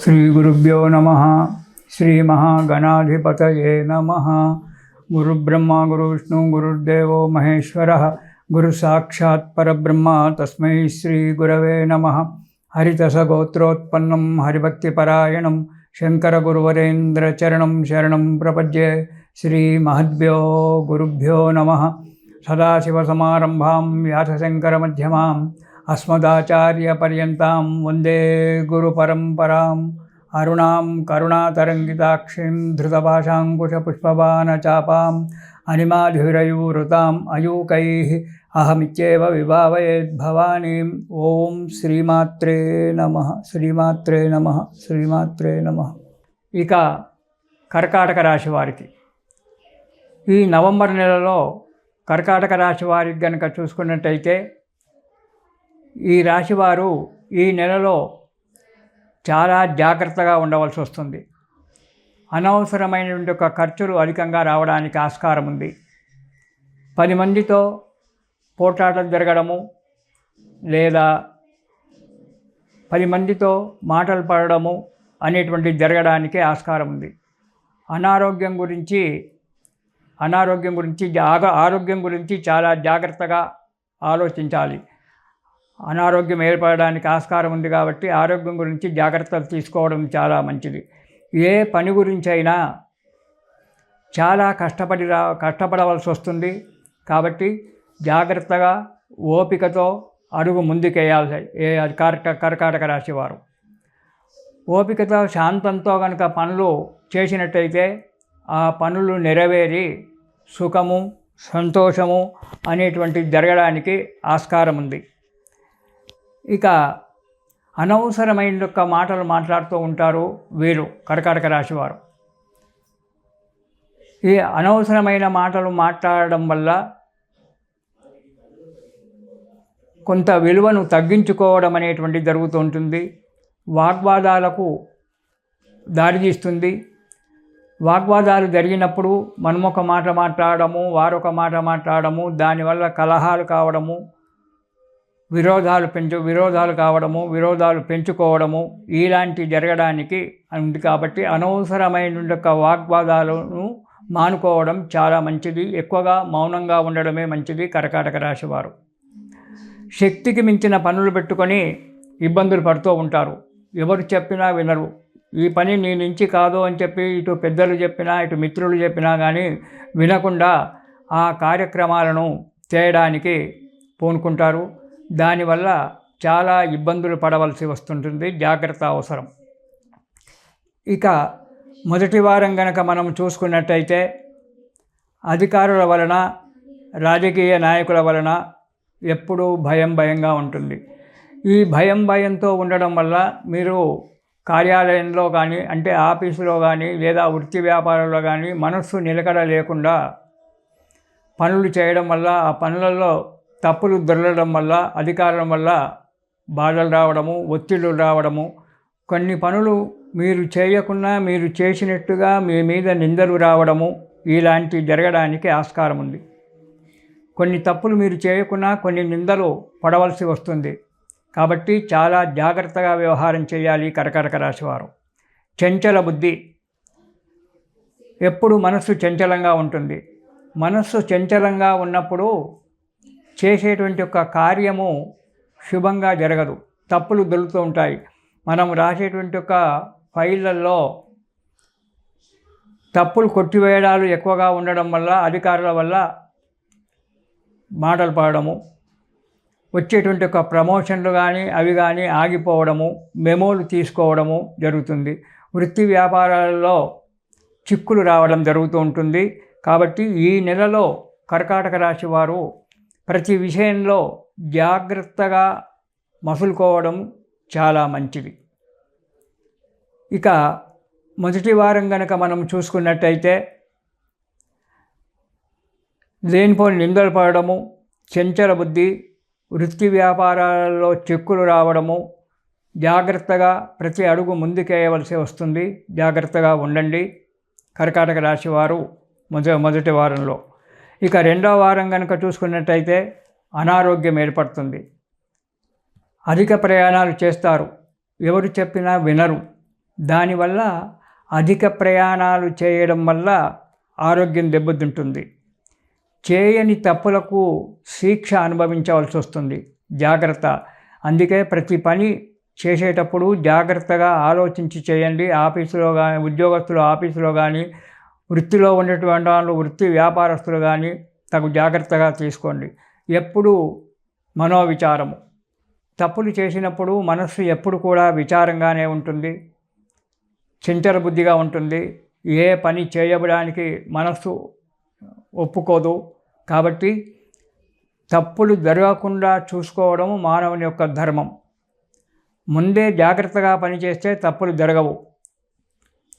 श्रीगुरुभ्यो नमः। श्रीमहागणाधिपतये नमः। गुरुब्रह्मा गुरुविष्णु गुरुर्देवो महेश्वरः गुरुसाक्षात् परब्रह्म तस्मै श्रीगुरवे नमः। हरितसगोत्रोत्पन्नं हरिभक्तिपरायणं शङ्करगुरुवरेन्द्रचरणं शरणं प्रपद्ये। श्रीमहद्भ्यो गुरुभ्यो नमः। सदाशिवसमारम्भां व्यासशङ्करमध्यमाम् अस्मदाचार्यपर्यन्तां वन्दे गुरुपरम्पराम्। अरुणां करुणातरङ्गिताक्षीं धृतपाशाङ्कुशपुष्पबाणचापाम् अनिमाधिरयूरुताम् अयूकैः अहमित्येव विभावयेद्भवानीम्। ओं श्रीमात्रे नमः। శ్రీమాత్రే నమః। శ్రీమాత్రే నమః। ఇక కర్కాటక రాశి వారికి ఈ నవంబర్ నెలలో కర్కాటక రాశి వారికి గనక చూసుకున్నట్టయితే ఈ రాశివారు ఈ నెలలో చాలా జాగ్రత్తగా ఉండవలసి వస్తుంది. అనవసరమైనటువంటి ఒక ఖర్చులు అధికంగా రావడానికి ఆస్కారం ఉంది. 10 మందితో పోట్లాటలు జరగడము లేదా 10 మందితో మాటలు పడడము అనేటువంటిది జరగడానికి ఆస్కారం ఉంది. ఆరోగ్యం గురించి చాలా జాగ్రత్తగా ఆలోచించాలి. అనారోగ్యం ఏర్పడడానికి ఆస్కారం ఉంది కాబట్టి ఆరోగ్యం గురించి జాగ్రత్తలు తీసుకోవడం చాలా మంచిది. ఏ పని గురించి అయినా చాలా కష్టపడవలసి వస్తుంది కాబట్టి జాగ్రత్తగా ఓపికతో అడుగు ముందుకేయాలి. కర్కాటక రాశి వారు ఓపికతో శాంతంతో కనుక పనులు చేసినట్టయితే ఆ పనులు నెరవేరి సుఖము సంతోషము అనేటువంటిది జరగడానికి ఆస్కారం ఉంది. ఇక అనవసరమైన మాటలు మాట్లాడుతూ ఉంటారు వీరు కర్కాటక రాశి వారు. ఈ అనవసరమైన మాటలు మాట్లాడడం వల్ల కొంత విలువను తగ్గించుకోవడం అనేటువంటిది జరుగుతూ ఉంటుంది. వాగ్వాదాలకు దారితీస్తుంది. వాగ్వాదాలు జరిగినప్పుడు మనం ఒక మాట మాట్లాడము, వారొక మాట మాట్లాడము, దానివల్ల కలహాలు కావడము, విరోధాలు పెంచుకోవడము ఇలాంటి జరగడానికి ఉంది. కాబట్టి అనవసరమైన వాగ్వాదాలను మానుకోవడం చాలా మంచిది. ఎక్కువగా మౌనంగా ఉండడమే మంచిది. కర్కాటక రాశి వారు శక్తికి మించిన పనులు పెట్టుకొని ఇబ్బందులు పడుతూ ఉంటారు. ఎవరు చెప్పినా వినరు. ఈ పని నీ నుంచి కాదు అని చెప్పి ఇటు పెద్దలు చెప్పినా ఇటు మిత్రులు చెప్పినా కానీ వినకుండా ఆ కార్యక్రమాలను చేయడానికి పూనుకుంటారు. దానివల్ల చాలా ఇబ్బందులు పడవలసి వస్తుంటుంది. జాగ్రత్త అవసరం. ఇక మొదటి వారం గనక మనం చూసుకున్నట్టయితే అధికారుల వలన రాజకీయ నాయకుల వలన ఎప్పుడూ భయంగా ఉంటుంది. ఈ భయంతో ఉండడం వల్ల మీరు కార్యాలయంలో కానీ అంటే ఆఫీసులో కానీ లేదా వృత్తి వ్యాపారంలో కానీ మనస్సు నిలకడ లేకుండా పనులు చేయడం వల్ల ఆ పనులలో తప్పులు దొరలడం వల్ల అధికారుల వల్ల బాధలు రావడము, ఒత్తిళ్లు రావడము, కొన్ని పనులు మీరు చేయకుండా మీరు చేసినట్టుగా మీ మీద నిందలు రావడము ఇలాంటి జరగడానికి ఆస్కారం ఉంది. కొన్ని తప్పులు మీరు చేయకుండా కొన్ని నిందలు పడవలసి వస్తుంది. కాబట్టి చాలా జాగ్రత్తగా వ్యవహారం చేయాలి కర్కాటక రాశి వారు. చంచల బుద్ధి, ఎప్పుడు మనస్సు చంచలంగా ఉంటుంది. మనస్సు చంచలంగా ఉన్నప్పుడు చేసేటువంటి ఒక కార్యము శుభంగా జరగదు. తప్పులు దొరుకుతూ ఉంటాయి. మనం రాసేటువంటి ఒక ఫైళ్ళల్లో తప్పులు కొట్టివేయడాలు ఎక్కువగా ఉండడం వల్ల అధికారుల వల్ల మాటలు పడడము, వచ్చేటువంటి ఒక ప్రమోషన్లు కానీ అవి కానీ ఆగిపోవడము, మెమోలు తీసుకోవడము జరుగుతుంది. వృత్తి వ్యాపారాలలో చిక్కులు రావడం జరుగుతూ ఉంటుంది. కాబట్టి ఈ నెలలో కర్కాటక రాశి వారు ప్రతి విషయంలో జాగ్రత్తగా మసులుకోవడం చాలా మంచిది. ఇక మొదటి వారం కనుక మనం చూసుకున్నట్టయితే లేనిపోని నిందలు పడడము, చంచల బుద్ధి, వృత్తి వ్యాపారాలలో చిక్కులు రావడము, జాగ్రత్తగా ప్రతి అడుగు ముందుకేయవలసి వస్తుంది. జాగ్రత్తగా ఉండండి కర్కాటక రాశి వారు మొదటి వారంలో. ఇక రెండవ వారం కనుక చూసుకున్నట్టయితే అనారోగ్యం ఏర్పడుతుంది. అధిక ప్రయాణాలు చేస్తారు. ఎవరు చెప్పినా వినరు. దానివల్ల అధిక ప్రయాణాలు చేయడం వల్ల ఆరోగ్యం దెబ్బతింటుంది. చేయని తప్పులకు శిక్ష అనుభవించవలసి వస్తుంది. జాగ్రత్త. అందుకే ప్రతి పని చేసేటప్పుడు జాగ్రత్తగా ఆలోచించి చేయండి. ఆఫీసులో కానీ, ఉద్యోగస్తులు ఆఫీసులో కానీ, వృత్తిలో ఉన్నటువంటి వాళ్ళు, వృత్తి వ్యాపారస్తులు కానీ తగు జాగ్రత్తగా తీసుకోండి. ఎప్పుడు మనోవిచారము. తప్పులు చేసినప్పుడు మనస్సు ఎప్పుడు కూడా విచారంగానే ఉంటుంది, చంచల బుద్ధిగా ఉంటుంది. ఏ పని చేయడానికి మనస్సు ఒప్పుకోదు. కాబట్టి తప్పులు జరగకుండా చూసుకోవడం మానవుని యొక్క ధర్మం. ముందే జాగ్రత్తగా పనిచేస్తే తప్పులు జరగవు.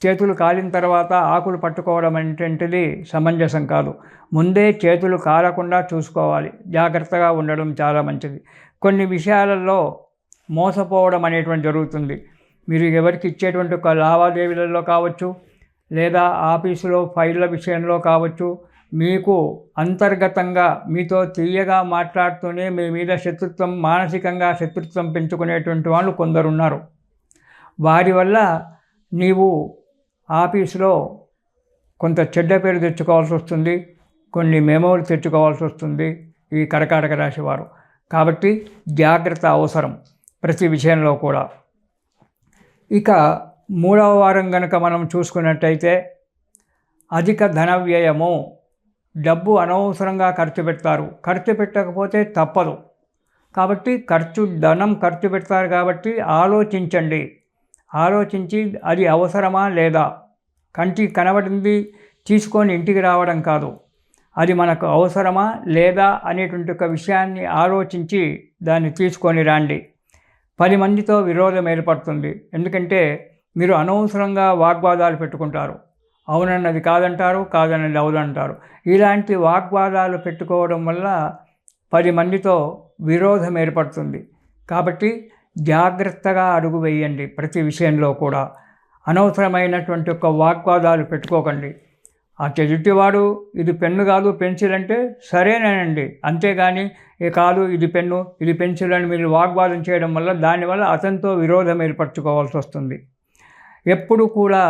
చేతులు కాలిన తర్వాత ఆకులు పట్టుకోవడం అనేటువంటిది సమంజసం కాదు. ముందే చేతులు కాలకుండా చూసుకోవాలి. జాగ్రత్తగా ఉండడం చాలా మంచిది. కొన్ని విషయాలలో మోసపోవడం అనేటువంటి జరుగుతుంది. మీరు ఎవరికి ఇచ్చేటువంటి ఒక లావాదేవీలలో కావచ్చు, లేదా ఆఫీసులో ఫైళ్ళ విషయంలో కావచ్చు, మీకు అంతర్గతంగా మీతో తీయగా మాట్లాడుతూనే మీ మీద శత్రుత్వం, మానసికంగా శత్రుత్వం పెంచుకునేటువంటి వాళ్ళు కొందరున్నారు. వారి వల్ల నీవు ఆఫీసులో కొంత చెడ్డ పేరు తెచ్చుకోవాల్సి వస్తుంది, కొన్ని మెమోలు తెచ్చుకోవాల్సి వస్తుంది ఈ కర్కాటక రాశి వారు. కాబట్టి జాగ్రత్త అవసరం ప్రతి విషయంలో కూడా. ఇక 3వ వారం కనుక మనం చూసుకున్నట్టయితే అధిక ధన వ్యయము. డబ్బు అనవసరంగా ఖర్చు పెడతారు. ఖర్చు పెట్టకపోతే తప్పదు. కాబట్టి ధనం ఖర్చు పెడతారు కాబట్టి ఆలోచించండి. ఆలోచించి అది అవసరమా లేదా, కంటికి కనబడింది తీసుకొని ఇంటికి రావడం కాదు, అది మనకు అవసరమా లేదా అనేటువంటి ఒక విషయాన్ని ఆలోచించి దాన్ని తీసుకొని రండి. 10 మందితో విరోధం ఏర్పడుతుంది. ఎందుకంటే మీరు అనవసరంగా వాగ్వాదాలు పెట్టుకుంటారు. అవునన్నది కాదంటారు, కాదన్నది అవునంటారు. ఇలాంటి వాగ్వాదాలు పెట్టుకోవడం వల్ల 10 మందితో విరోధం ఏర్పడుతుంది. కాబట్టి జాగ్రత్తగా అడుగు వేయండి. ప్రతి విషయంలో కూడా అనవసరమైనటువంటి ఒక వాగ్వాదాలు పెట్టుకోకండి. ఆ ఎదుటివాడు ఇది పెన్ను కాదు పెన్సిల్ అంటే సరేనండి, అంతేగాని కాదు ఇది పెన్ను ఇది పెన్సిల్ అని మీరు వాగ్వాదం చేయడం వల్ల దానివల్ల అతనితో విరోధం ఏర్పరచుకోవాల్సి వస్తుంది. ఎప్పుడు కూడా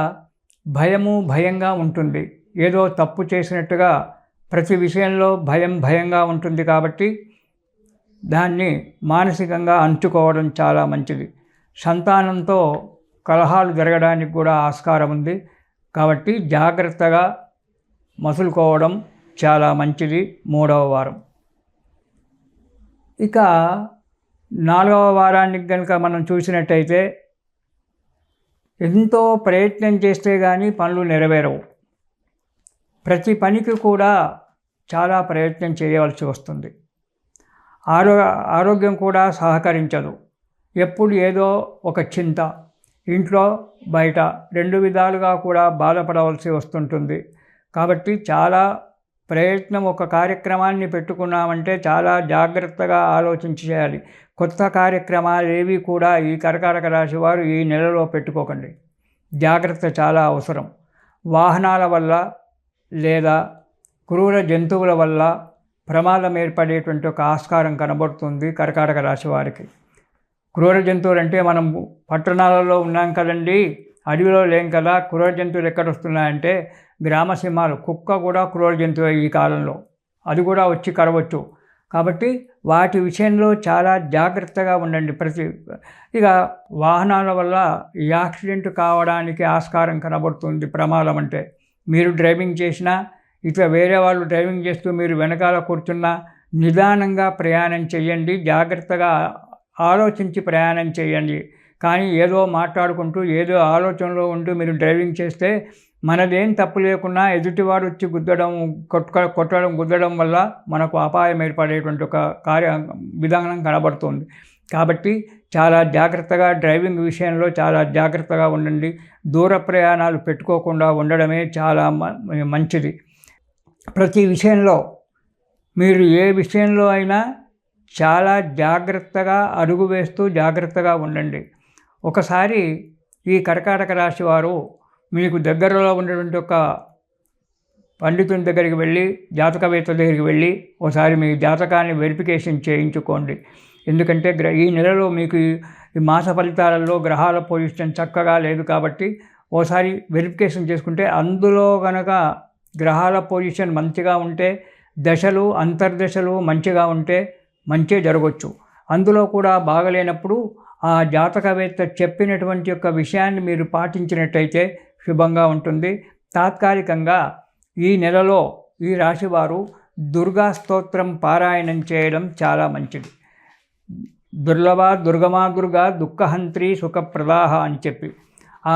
భయంగా ఉంటుంది. ఏదో తప్పు చేసినట్టుగా ప్రతి విషయంలో భయంగా ఉంటుంది. కాబట్టి దాన్ని మానసికంగా అంచుకోవడం చాలా మంచిది. సంతానంతో కలహాలు జరగడానికి కూడా ఆస్కారం ఉంది. కాబట్టి జాగ్రత్తగా మసులుకోవడం చాలా మంచిది 3వ వారం. ఇక 4వ వారానికి కనుక మనం చూసినట్టయితే ఎంతో ప్రయత్నం చేస్తే కానీ పనులు నెరవేరవు. ప్రతి పనికి కూడా చాలా ప్రయత్నం చేయవలసి వస్తుంది. ఆరోగ్యం కూడా సహకరించదు. ఎప్పుడు ఏదో ఒక చింత, ఇంట్లో బయట 2 విధాలుగా కూడా బాధపడవలసి వస్తుంటుంది. కాబట్టి చాలా ప్రయత్నం, ఒక కార్యక్రమాన్ని పెట్టుకున్నామంటే చాలా జాగ్రత్తగా ఆలోచించి చేయాలి. కొత్త కార్యక్రమాలు ఏవి కూడా ఈ కర్కాటక రాశి వారు ఈ నెలలో పెట్టుకోకండి. జాగ్రత్త చాలా అవసరం. వాహనాల వల్ల లేదా క్రూర జంతువుల వల్ల ప్రమాదం ఏర్పడేటువంటి ఒక ఆస్కారం కనబడుతుంది కర్కాటక రాశి వారికి. క్రూర జంతువులు అంటే మనం పట్టణాలలో ఉన్నాం కదండి, అడవిలో లేం కదా. క్రూర జంతువులు ఎక్కడొస్తున్నాయంటే గ్రామ సింహాలు, కుక్క కూడా క్రూర జంతువు ఈ కాలంలో, అది కూడా వచ్చి కరవచ్చు. కాబట్టి వాటి విషయంలో చాలా జాగ్రత్తగా ఉండండి. ఇక వాహనాల వల్ల యాక్సిడెంట్ కావడానికి ఆస్కారం కనబడుతుంది. ప్రమాదం అంటే మీరు డ్రైవింగ్ చేసినా, ఇట్లా వేరే వాళ్ళు డ్రైవింగ్ చేస్తూ మీరు వెనకాల కూర్చున్నా నిదానంగా ప్రయాణం చేయండి. జాగ్రత్తగా ఆలోచించి ప్రయాణం చేయండి. కానీ ఏదో మాట్లాడుకుంటూ ఏదో ఆలోచనలో ఉంటూ మీరు డ్రైవింగ్ చేస్తే మనదేం తప్పు లేకున్నా ఎదుటివాడు వచ్చి కొట్టడం గుద్దడం వల్ల మనకు అపాయం ఏర్పడేటువంటి ఒక విధానం కనబడుతుంది. కాబట్టి చాలా జాగ్రత్తగా డ్రైవింగ్ విషయంలో చాలా జాగ్రత్తగా ఉండండి. దూర ప్రయాణాలు పెట్టుకోకుండా ఉండడమే చాలా మంచిది. ప్రతి విషయంలో మీరు ఏ విషయంలో అయినా చాలా జాగ్రత్తగా అడుగు వేస్తూ జాగ్రత్తగా ఉండండి. ఒకసారి ఈ కర్కాటక రాశి వారు మీకు దగ్గరలో ఉన్నటువంటి ఒక పండితుని దగ్గరికి వెళ్ళి, జాతకవేత్త దగ్గరికి వెళ్ళి ఒకసారి మీ జాతకాన్ని వెరిఫికేషన్ చేయించుకోండి. ఎందుకంటే ఈ నెలలో మీకు ఈ మాస ఫలితాలలో గ్రహాల పొజిషన్ చక్కగా లేదు కాబట్టి ఓసారి వెరిఫికేషన్ చేసుకుంటే అందులో గనక గ్రహాల పొజిషన్ మంచిగా ఉంటే, దశలు అంతర్దశలు మంచిగా ఉంటే మంచే జరగవచ్చు. అందులో కూడా బాగలేనప్పుడు ఆ జాతకవేత్త చెప్పినటువంటి యొక్క విషయాన్ని మీరు పాటించినట్టయితే శుభంగా ఉంటుంది. తాత్కాలికంగా ఈ నెలలో ఈ రాశివారు దుర్గా స్తోత్రం పారాయణం చేయడం చాలా మంచిది. దుర్లభ దుర్గమా దుర్గా దుఃఖహంత్రి సుఖప్రదాహ అని చెప్పి ఆ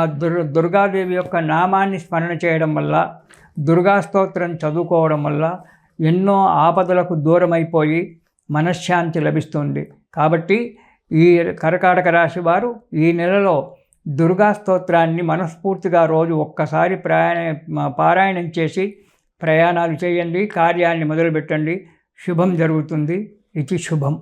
దుర్గాదేవి యొక్క నామాన్ని స్మరణ చేయడం వల్ల, దుర్గా స్తోత్రం చదువుకోవడం వల్ల ఎన్నో ఆపదలకు దూరమైపోయి మనశ్శాంతి లభిస్తుంది. కాబట్టి ఈ కర్కాటక రాశి వారు ఈ నెలలో దుర్గా స్తోత్రాన్ని మనస్ఫూర్తిగా రోజు ఒక్కసారి పారాయణం చేసి ప్రయాణాలు చేయండి, కార్యాన్ని మొదలుపెట్టండి. శుభం జరుగుతుంది. ఇది శుభం.